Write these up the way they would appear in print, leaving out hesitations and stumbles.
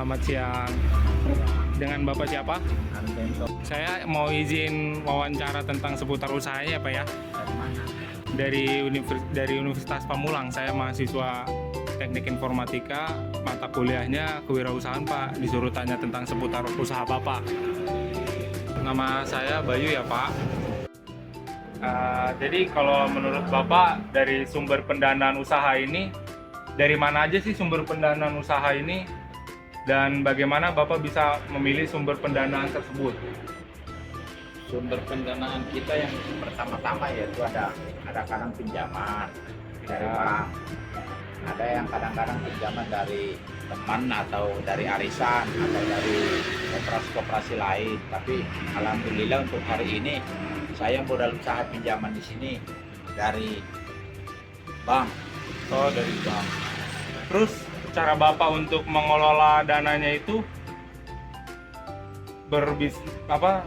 Selamat siang. Dengan Bapak siapa? Arbenso. Saya mau izin wawancara tentang seputar usahanya, Pak ya. Dari mana? Dari Universitas Pamulang. Saya mahasiswa Teknik Informatika, mata kuliahnya kewirausahaan, Pak. Disuruh tanya tentang seputar usaha Bapak. Nama saya Bayu ya, Pak. Jadi kalau menurut Bapak dari sumber pendanaan usaha ini, dari mana aja sih sumber pendanaan usaha ini? Dan bagaimana Bapak bisa memilih sumber pendanaan tersebut? Sumber pendanaan kita yang pertama-tama yaitu ada kadang pinjaman dari bank, ada yang kadang-kadang pinjaman dari teman atau dari arisan atau dari koperasi-koperasi lain. Tapi alhamdulillah untuk hari ini saya modal usaha pinjaman di sini dari bank. Oh, dari bank. Terus cara Bapak untuk mengelola dananya itu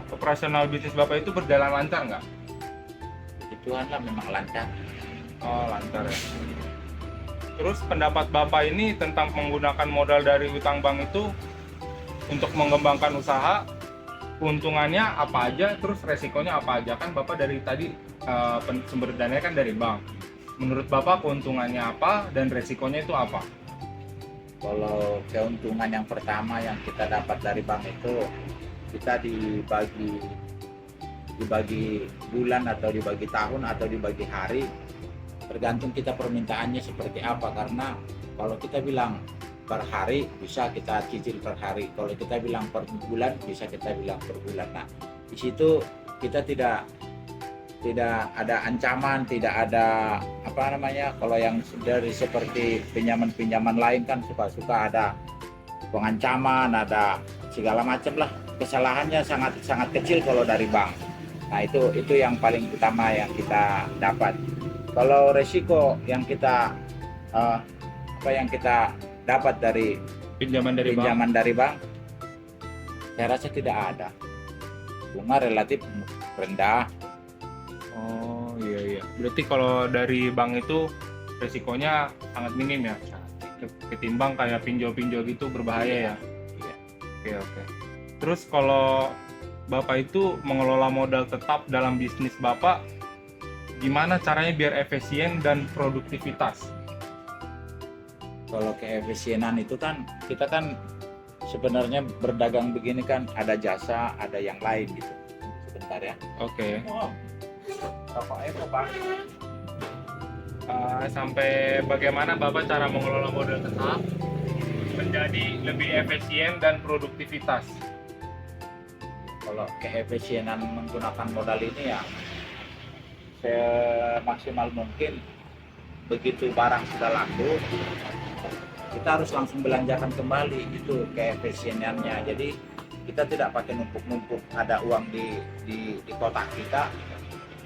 operasional bisnis Bapak itu berjalan lancar nggak? Puji Tuhan lah, memang lancar. Oh, lancar ya. Terus pendapat Bapak ini tentang menggunakan modal dari utang bank itu untuk mengembangkan usaha, keuntungannya apa aja, terus resikonya apa aja? Kan Bapak dari tadi sumber dananya kan dari bank. Menurut Bapak keuntungannya apa dan resikonya itu apa? Kalau keuntungan yang pertama yang kita dapat dari bank itu, kita dibagi bulan atau dibagi tahun atau dibagi hari, tergantung kita permintaannya seperti apa. Karena kalau kita bilang per hari bisa kita cicil per hari, kalau kita bilang per bulan bisa kita bilang per bulan. Nah, di situ kita tidak ada ancaman, tidak ada kalau yang dari seperti pinjaman lain kan suka ada pengancaman, ada segala macam lah. Kesalahannya sangat kecil kalau dari bank. Nah, itu yang paling utama yang kita dapat. Kalau resiko yang kita dapat dari Pinjaman dari bank, saya rasa tidak ada. Bunga relatif rendah. Oh, iya. Berarti kalau dari bank itu resikonya sangat minim ya? Ketimbang kayak pinjol-pinjol gitu berbahaya ya? Iya. Oke. Terus kalau Bapak itu mengelola modal tetap dalam bisnis Bapak, gimana caranya biar efisien dan produktivitas? Kalau keefisienan itu kan kita kan sebenarnya berdagang begini kan ada jasa, ada yang lain gitu. Sebentar ya. Oke. Pak. Sampai bagaimana Bapak cara mengelola modal tetap menjadi lebih efisien dan produktivitas? Kalau keefisienan menggunakan modal ini ya semaksimal mungkin. Begitu barang sudah laku, kita harus langsung belanjakan kembali, itu keefisienannya. Jadi kita tidak pakai numpuk-numpuk ada uang di kotak kita.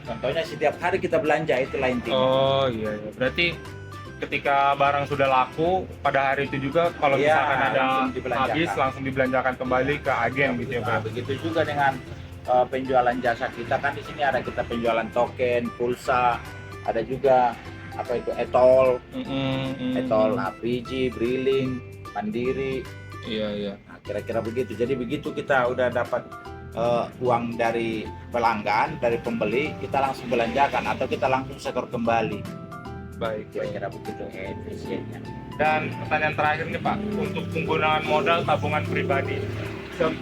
Contohnya setiap hari kita belanja, itulah intinya. Oh iya. Berarti ketika barang sudah laku pada hari itu juga kalau misalkan ada habis langsung dibelanjakan kembali ke agen gitu ya, Pak. Nah, begitu juga dengan penjualan jasa kita, kan di sini ada kita penjualan token, pulsa, ada juga etol, etol, APG, Briling, Mandiri. Iya. Nah, kira-kira begitu. Jadi begitu kita udah dapat uang dari pelanggan, dari pembeli, kita langsung belanjakan atau kita langsung setor kembali. Baik. Kira-kira begitu efisiennya. Dan pertanyaan terakhir nih Pak, untuk penggunaan modal tabungan pribadi,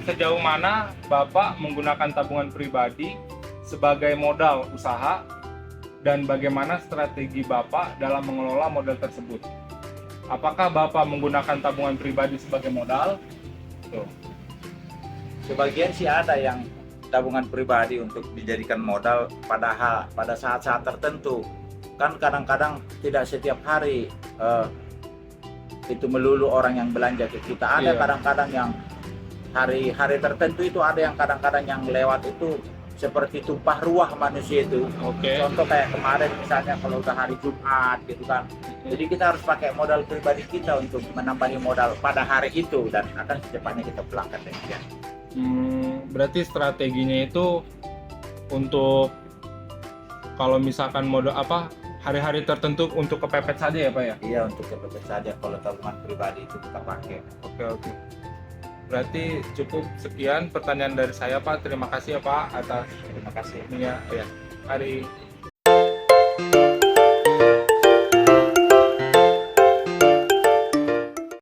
sejauh mana Bapak menggunakan tabungan pribadi sebagai modal usaha dan bagaimana strategi Bapak dalam mengelola modal tersebut? Apakah Bapak menggunakan tabungan pribadi sebagai modal? Tuh. Sebagian sih ada yang tabungan pribadi untuk dijadikan modal pada saat-saat tertentu. Kan kadang-kadang tidak setiap hari itu melulu orang yang belanja ke kita. Ada kadang-kadang yang hari-hari tertentu itu ada yang kadang-kadang yang lewat itu seperti tumpah ruah manusia itu. Contoh kayak kemarin misalnya kalau udah hari Jumat gitu kan. Jadi kita harus pakai modal pribadi kita untuk menambahi modal pada hari itu dan akan secepatnya kita pulangkan demikian. Berarti strateginya itu untuk kalau misalkan modal hari-hari tertentu untuk kepepet saja ya Pak ya? Iya, untuk kepepet saja. Kalau tabungan pribadi itu kita pakai. Oke. Berarti cukup sekian pertanyaan dari saya Pak. Terima kasih ya Pak atas Terima kasih. ini ya. Mari.